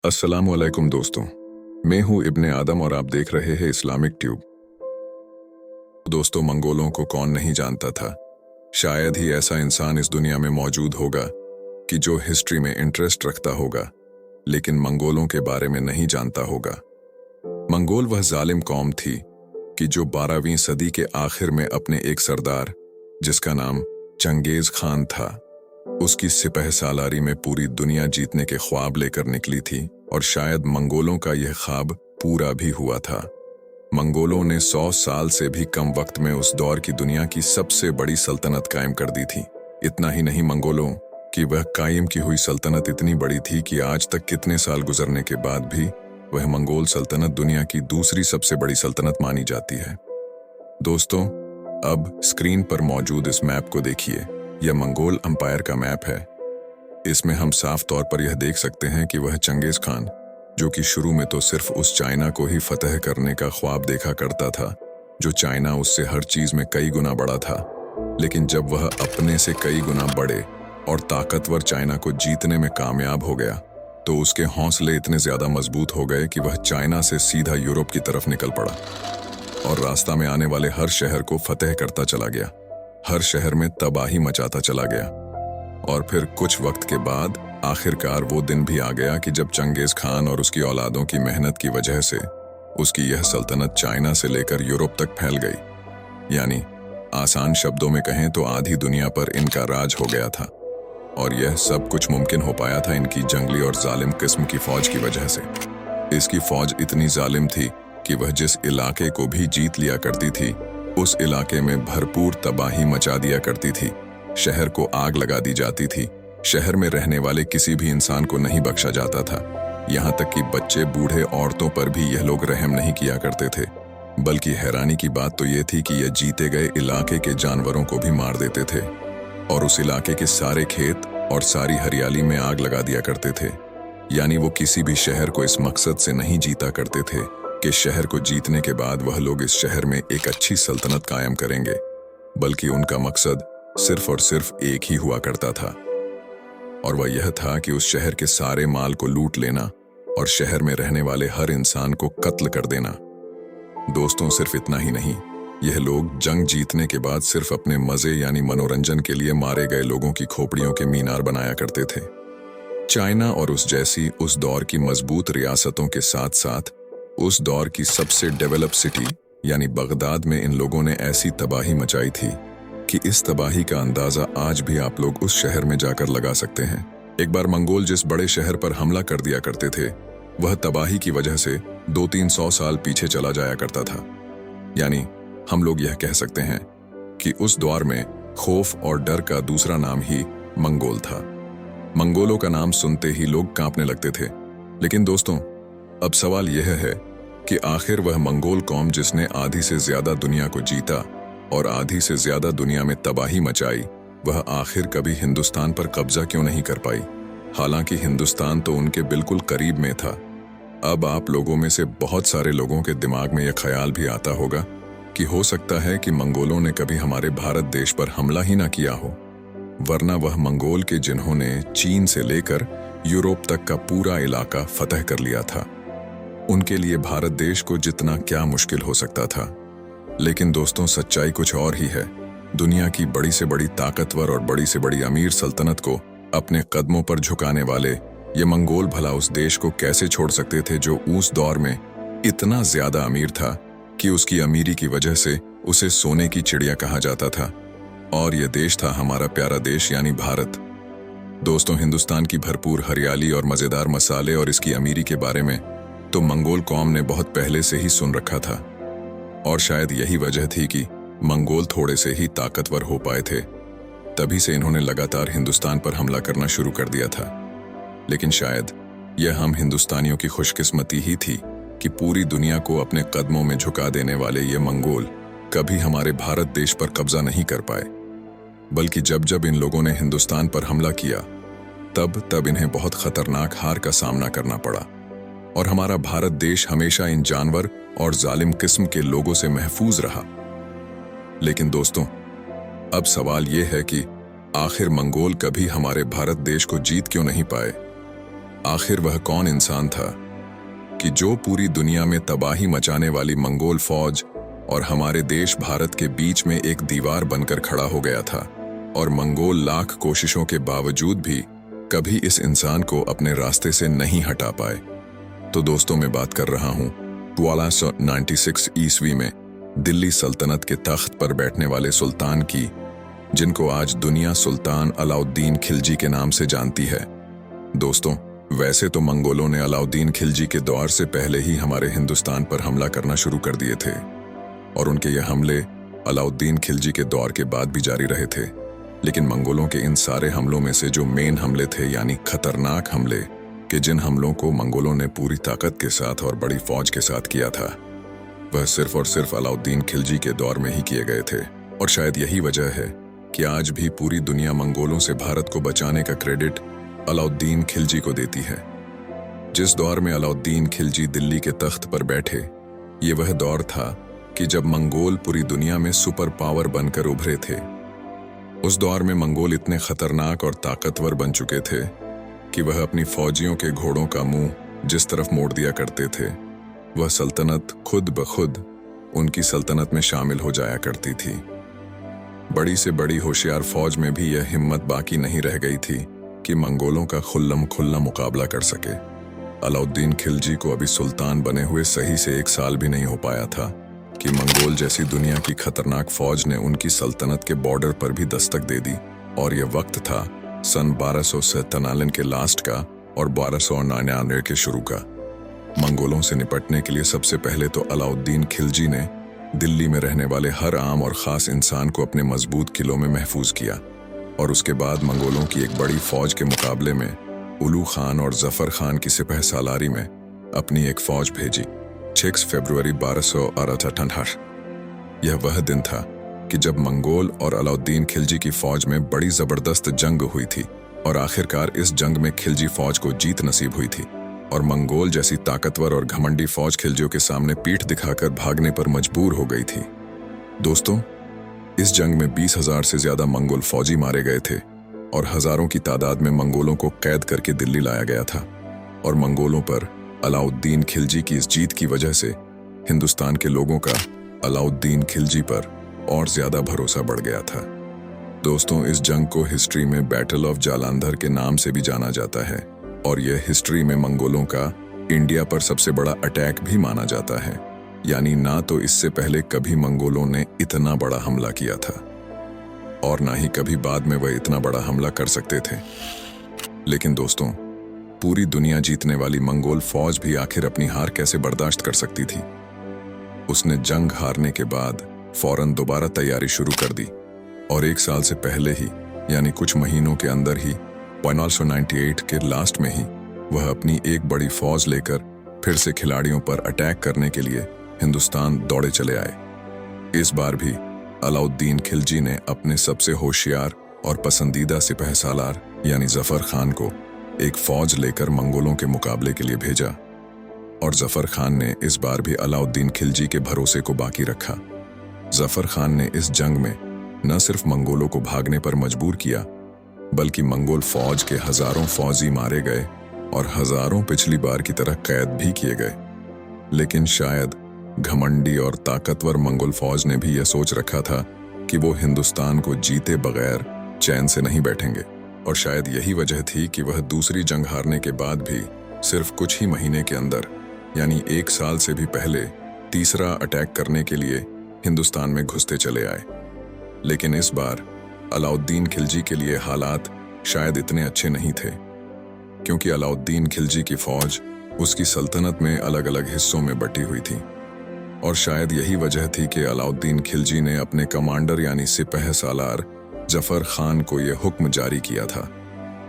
अस्सलामुअलैकुम दोस्तों, मैं हूं इब्ने आदम और आप देख रहे हैं इस्लामिक ट्यूब। दोस्तों, मंगोलों को कौन नहीं जानता था। शायद ही ऐसा इंसान इस दुनिया में मौजूद होगा कि जो हिस्ट्री में इंटरेस्ट रखता होगा लेकिन मंगोलों के बारे में नहीं जानता होगा। मंगोल वह जालिम कौम थी कि जो 12वीं सदी के आखिर में अपने एक सरदार जिसका नाम चंगेज खान था, उसकी सिपह सालारी में पूरी दुनिया जीतने के ख्वाब लेकर निकली थी और शायद मंगोलों का यह ख्वाब पूरा भी हुआ था। मंगोलों ने 100 साल से भी कम वक्त में उस दौर की दुनिया की सबसे बड़ी सल्तनत कायम कर दी थी। इतना ही नहीं, मंगोलों की वह कायम की हुई सल्तनत इतनी बड़ी थी कि आज तक कितने साल गुजरने के बाद भी वह मंगोल सल्तनत दुनिया की दूसरी सबसे बड़ी सल्तनत मानी जाती है। दोस्तों, अब स्क्रीन पर मौजूद इस मैप को देखिए। यह मंगोल अंपायर का मैप है। इसमें हम साफ तौर पर यह देख सकते हैं कि वह चंगेज खान, जो कि शुरू में तो सिर्फ उस चाइना को ही फतह करने का ख्वाब देखा करता था, जो चाइना उससे हर चीज में कई गुना बड़ा था, लेकिन जब वह अपने से कई गुना बड़े और ताकतवर चाइना को जीतने में कामयाब हो गया, तो उसके हौसले इतने ज्यादा मजबूत हो गए कि वह चाइना से सीधा यूरोप की तरफ निकल पड़ा और रास्ता में आने वाले हर शहर को फतह करता चला गया, हर शहर में तबाही मचाता चला गया। और फिर कुछ वक्त के बाद आखिरकार वो दिन भी आ गया कि जब चंगेज खान और उसकी औलादों की मेहनत की वजह से उसकी यह सल्तनत चाइना से लेकर यूरोप तक फैल गई। यानी आसान शब्दों में कहें तो आधी दुनिया पर इनका राज हो गया था। और यह सब कुछ मुमकिन हो पाया था इनकी जंगली और जालिम किस्म की फौज की वजह से। इसकी फौज इतनी जालिम थी कि वह जिस इलाके को भी जीत लिया करती थी, उस इलाके में भरपूर तबाही मचा दिया करती थी। शहर को आग लगा दी जाती थी। शहर में रहने वाले किसी भी इंसान को नहीं बख्शा जाता था। यहाँ तक कि बच्चे, बूढ़े, औरतों पर भी यह लोग रहम नहीं किया करते थे। बल्कि हैरानी की बात तो यह थी कि यह जीते गए इलाके के जानवरों को भी मार देते थे और उस इलाके के सारे खेत और सारी हरियाली में आग लगा दिया करते थे। यानी वो किसी भी शहर को इस मकसद से नहीं जीता करते थे कि शहर को जीतने के बाद वह लोग इस शहर में एक अच्छी सल्तनत कायम करेंगे, बल्कि उनका मकसद सिर्फ और सिर्फ एक ही हुआ करता था, और वह यह था कि उस शहर के सारे माल को लूट लेना और शहर में रहने वाले हर इंसान को कत्ल कर देना। दोस्तों, सिर्फ इतना ही नहीं, यह लोग जंग जीतने के बाद सिर्फ अपने मजे यानी मनोरंजन के लिए मारे गए लोगों की खोपड़ियों के मीनार बनाया करते थे। चाइना और उस दौर की मजबूत रियासतों के साथ साथ उस दौर की सबसे डेवलप सिटी यानी बगदाद में इन लोगों ने ऐसी तबाही मचाई थी कि इस तबाही का अंदाजा आज भी आप लोग उस शहर में जाकर लगा सकते हैं। एक बार मंगोल जिस बड़े शहर पर हमला कर दिया करते थे, वह तबाही की वजह से 200-300 साल पीछे चला जाया करता था। यानी हम लोग यह कह सकते हैं कि उस दौर में खौफ और डर का दूसरा नाम ही मंगोल था। मंगोलों का नाम सुनते ही लोग कांपने लगते थे। लेकिन दोस्तों, अब सवाल यह है कि आखिर वह मंगोल कौम जिसने आधी से ज्यादा दुनिया को जीता और आधी से ज्यादा दुनिया में तबाही मचाई, वह आखिर कभी हिंदुस्तान पर कब्जा क्यों नहीं कर पाई? हालांकि हिंदुस्तान तो उनके बिल्कुल करीब में था। अब आप लोगों में से बहुत सारे लोगों के दिमाग में यह ख्याल भी आता होगा कि हो सकता है कि मंगोलों ने कभी हमारे भारत देश पर हमला ही ना किया हो, वरना वह मंगोल के जिन्होंने चीन से लेकर यूरोप तक का पूरा इलाका फतह कर लिया था, उनके लिए भारत देश को जितना क्या मुश्किल हो सकता था। लेकिन दोस्तों, सच्चाई कुछ और ही है। दुनिया की बड़ी से बड़ी ताकतवर और बड़ी से बड़ी अमीर सल्तनत को अपने कदमों पर झुकाने वाले ये मंगोल भला उस देश को कैसे छोड़ सकते थे जो उस दौर में इतना ज्यादा अमीर था कि उसकी अमीरी की वजह से उसे सोने की चिड़िया कहा जाता था। और यह देश था हमारा प्यारा देश यानी भारत। दोस्तों, हिंदुस्तान की भरपूर हरियाली और मजेदार मसाले और इसकी अमीरी के बारे में तो मंगोल कौम ने बहुत पहले से ही सुन रखा था, और शायद यही वजह थी कि मंगोल थोड़े से ही ताकतवर हो पाए थे, तभी से इन्होंने लगातार हिंदुस्तान पर हमला करना शुरू कर दिया था। लेकिन शायद यह हम हिंदुस्तानियों की खुशकिस्मती ही थी कि पूरी दुनिया को अपने कदमों में झुका देने वाले ये मंगोल कभी हमारे भारत देश पर कब्जा नहीं कर पाए, बल्कि जब जब इन लोगों ने हिंदुस्तान पर हमला किया, तब तब इन्हें बहुत खतरनाक हार का सामना करना पड़ा और हमारा भारत देश हमेशा इन जानवर और जालिम किस्म के लोगों से महफूज रहा। लेकिन दोस्तों, अब सवाल यह है कि आखिर मंगोल कभी हमारे भारत देश को जीत क्यों नहीं पाए? आखिर वह कौन इंसान था कि जो पूरी दुनिया में तबाही मचाने वाली मंगोल फौज और हमारे देश भारत के बीच में एक दीवार बनकर खड़ा हो गया था, और मंगोल लाख कोशिशों के बावजूद भी कभी इस इंसान को अपने रास्ते से नहीं हटा पाए। तो दोस्तों, मैं बात कर रहा हूं 1296 ईस्वी में दिल्ली सल्तनत के तख्त पर बैठने वाले सुल्तान की, जिनको आज दुनिया सुल्तान अलाउद्दीन खिलजी के नाम से जानती है। दोस्तों, वैसे तो मंगोलों ने अलाउद्दीन खिलजी के दौर से पहले ही हमारे हिंदुस्तान पर हमला करना शुरू कर दिए थे, और उनके ये हमले अलाउद्दीन खिलजी के दौर के बाद भी जारी रहे थे। लेकिन मंगोलों के इन सारे हमलों में से जो मेन हमले थे, यानी खतरनाक हमले, कि जिन हमलों को मंगोलों ने पूरी ताकत के साथ और बड़ी फौज के साथ किया था, वह सिर्फ और सिर्फ अलाउद्दीन खिलजी के दौर में ही किए गए थे। और शायद यही वजह है कि आज भी पूरी दुनिया मंगोलों से भारत को बचाने का क्रेडिट अलाउद्दीन खिलजी को देती है। जिस दौर में अलाउद्दीन खिलजी दिल्ली के तख्त पर बैठे, ये वह दौर था कि जब मंगोल पूरी दुनिया में सुपर पावर बनकर उभरे थे। उस दौर में मंगोल इतने खतरनाक और ताकतवर बन चुके थे कि वह अपनी फौजियों के घोड़ों का मुंह जिस तरफ मोड़ दिया करते थे, वह सल्तनत खुद ब खुद उनकी सल्तनत में शामिल हो जाया करती थी। बड़ी से बड़ी होशियार फौज में भी यह हिम्मत बाकी नहीं रह गई थी कि मंगोलों का खुल्लम खुल्ला मुकाबला कर सके। अलाउद्दीन खिलजी को अभी सुल्तान बने हुए सही से 1 साल भी नहीं हो पाया था कि मंगोल जैसी दुनिया की खतरनाक फौज ने उनकी सल्तनत के बॉर्डर पर भी दस्तक दे दी। और यह वक्त था सन 1297 के लास्ट का और 1299 के शुरू का। मंगोलों से निपटने के लिए सबसे पहले तो अलाउद्दीन खिलजी ने दिल्ली में रहने वाले हर आम और ख़ास इंसान को अपने मजबूत किलों में महफूज किया, और उसके बाद मंगोलों की एक बड़ी फौज के मुकाबले में उलू खान और जफर खान की सिपह सालारी में अपनी एक फौज भेजी। 6 फरवरी 1268। यह वह दिन था कि जब मंगोल और अलाउद्दीन खिलजी की फौज में बड़ी जबरदस्त जंग हुई थी, और आखिरकार इस जंग में खिलजी फौज को जीत नसीब हुई थी, और मंगोल जैसी ताकतवर और घमंडी फौज खिलजियों के सामने पीठ दिखाकर भागने पर मजबूर हो गई थी। दोस्तों, इस जंग में 20,000 से ज्यादा मंगोल फौजी मारे गए थे, और हजारों की तादाद में मंगोलों को कैद करके दिल्ली लाया गया था। और मंगोलों पर अलाउद्दीन खिलजी की इस जीत की वजह से हिंदुस्तान के लोगों का अलाउद्दीन खिलजी पर और ज्यादा भरोसा बढ़ गया था। दोस्तों, इस जंग को हिस्ट्री में बैटल ऑफ जालंधर के नाम से भी जाना जाता है, और यह हिस्ट्री में मंगोलों का इंडिया पर सबसे बड़ा अटैक भी माना जाता है। यानी ना तो इससे पहले कभी मंगोलों ने इतना बड़ा हमला किया था, और ना ही कभी बाद में वह इतना बड़ा हमला कर सकते थे। लेकिन दोस्तों, पूरी दुनिया जीतने वाली मंगोल फौज भी आखिर अपनी हार कैसे बर्दाश्त कर सकती थी। उसने जंग हारने के बाद फौरन दोबारा तैयारी शुरू कर दी, और 1 साल से पहले ही, यानी कुछ महीनों के अंदर ही 1298 के लास्ट में ही वह अपनी एक बड़ी फौज लेकर फिर से खिलाड़ियों पर अटैक करने के लिए हिंदुस्तान दौड़े चले आए। इस बार भी अलाउद्दीन खिलजी ने अपने सबसे होशियार और पसंदीदा सिपह सालार यानी जफर खान को एक फौज लेकर मंगोलों के मुकाबले के लिए भेजा, और जफर खान ने इस बार भी अलाउद्दीन खिलजी के भरोसे को बाकी रखा। जफर खान ने इस जंग में न सिर्फ मंगोलों को भागने पर मजबूर किया, बल्कि मंगोल फौज के हजारों फौजी मारे गए और हजारों पिछली बार की तरह कैद भी किए गए। लेकिन शायद घमंडी और ताकतवर मंगोल फौज ने भी यह सोच रखा था कि वो हिंदुस्तान को जीते बगैर चैन से नहीं बैठेंगे, और शायद यही वजह थी कि वह दूसरी जंग हारने के बाद भी सिर्फ कुछ ही महीने के अंदर, यानी 1 साल से भी पहले, तीसरा अटैक करने के लिए हिंदुस्तान में घुसते चले आए। लेकिन इस बार अलाउद्दीन खिलजी के लिए हालात शायद इतने अच्छे नहीं थे, क्योंकि अलाउद्दीन खिलजी की फौज उसकी सल्तनत में अलग अलग हिस्सों में बटी हुई थी, और शायद यही वजह थी कि अलाउद्दीन खिलजी ने अपने कमांडर यानी सिपह सालार जफर खान को यह हुक्म जारी किया था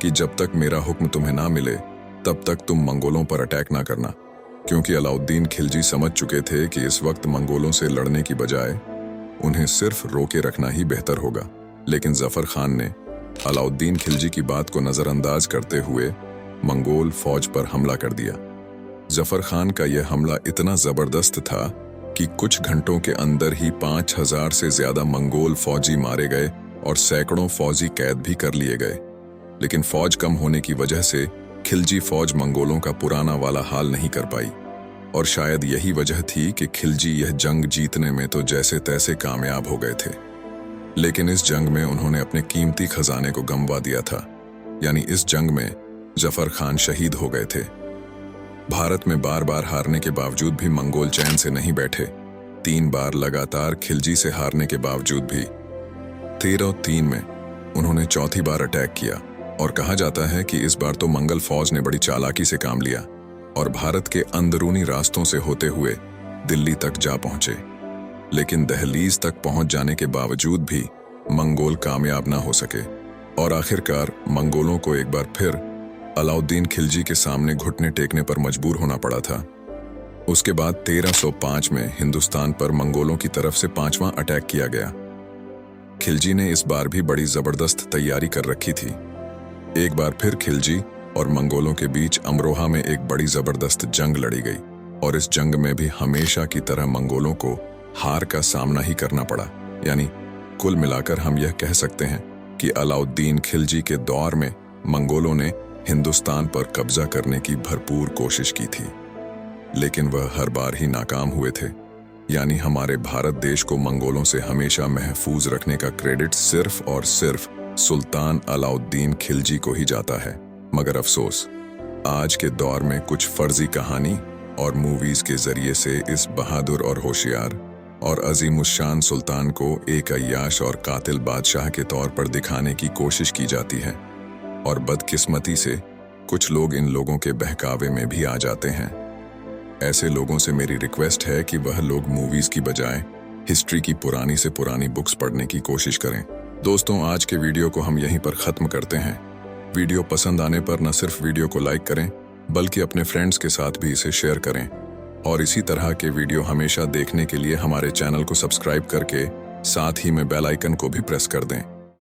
कि जब तक मेरा हुक्म तुम्हें ना मिले तब तक तुम मंगोलों पर अटैक ना करना, क्योंकि अलाउद्दीन खिलजी समझ चुके थे कि इस वक्त मंगोलों से लड़ने की बजाय उन्हें सिर्फ रोके रखना ही बेहतर होगा। लेकिन जफर खान ने अलाउद्दीन खिलजी की बात को नजरअंदाज करते हुए मंगोल फौज पर हमला कर दिया। जफर खान का यह हमला इतना जबरदस्त था कि कुछ घंटों के अंदर ही 5,000 से ज्यादा मंगोल फौजी मारे गए और सैकड़ों फौजी कैद भी कर लिए गए। लेकिन फौज कम होने की वजह से खिलजी फौज मंगोलों का पुराना वाला हाल नहीं कर पाई, और शायद यही वजह थी कि खिलजी यह जंग जीतने में तो जैसे तैसे कामयाब हो गए थे। लेकिन इस जंग में उन्होंने अपने कीमती खजाने को गंवा दिया था। यानी इस जंग में जफर खान शहीद हो गए थे। भारत में बार बार हारने के बावजूद भी मंगोल चैन से नहीं बैठे। 3 बार लगातार खिलजी से हारने के बावजूद भी 1303 में उन्होंने चौथी बार अटैक किया, और कहा जाता है कि इस बार तो मंगल फौज ने बड़ी चालाकी से काम लिया और भारत के अंदरूनी रास्तों से होते हुए दिल्ली तक जा पहुंचे। लेकिन दहलीज तक पहुंच जाने के बावजूद भी मंगोल कामयाब ना हो सके, और आखिरकार मंगोलों को एक बार फिर अलाउद्दीन खिलजी के सामने घुटने टेकने पर मजबूर होना पड़ा था। उसके बाद 1305 में हिंदुस्तान पर मंगोलों की तरफ से 5वां अटैक किया गया। खिलजी ने इस बार भी बड़ी जबरदस्त तैयारी कर रखी थी। एक बार फिर खिलजी और मंगोलों के बीच अमरोहा में एक बड़ी जबरदस्त जंग लड़ी गई, और इस जंग में भी हमेशा की तरह मंगोलों को हार का सामना ही करना पड़ा। यानी कुल मिलाकर हम यह कह सकते हैं कि अलाउद्दीन खिलजी के दौर में मंगोलों ने हिंदुस्तान पर कब्जा करने की भरपूर कोशिश की थी, लेकिन वह हर बार ही नाकाम हुए थे। यानी हमारे भारत देश को मंगोलों से हमेशा महफूज रखने का क्रेडिट सिर्फ और सिर्फ सुल्तान अलाउद्दीन खिलजी को ही जाता है। मगर अफसोस, आज के दौर में कुछ फर्जी कहानी और मूवीज के जरिए से इस बहादुर और होशियार और अजीमुशान सुल्तान को एक अय्याश और कातिल बादशाह के तौर पर दिखाने की कोशिश की जाती है, और बदकिस्मती से कुछ लोग इन लोगों के बहकावे में भी आ जाते हैं। ऐसे लोगों से मेरी रिक्वेस्ट है कि वह लोग मूवीज की बजाय हिस्ट्री की पुरानी से पुरानी बुक्स पढ़ने की कोशिश करें। दोस्तों, आज के वीडियो को हम यहीं पर ख़त्म करते हैं। वीडियो पसंद आने पर न सिर्फ वीडियो को लाइक करें, बल्कि अपने फ्रेंड्स के साथ भी इसे शेयर करें, और इसी तरह के वीडियो हमेशा देखने के लिए हमारे चैनल को सब्सक्राइब करके साथ ही में बेल आइकन को भी प्रेस कर दें।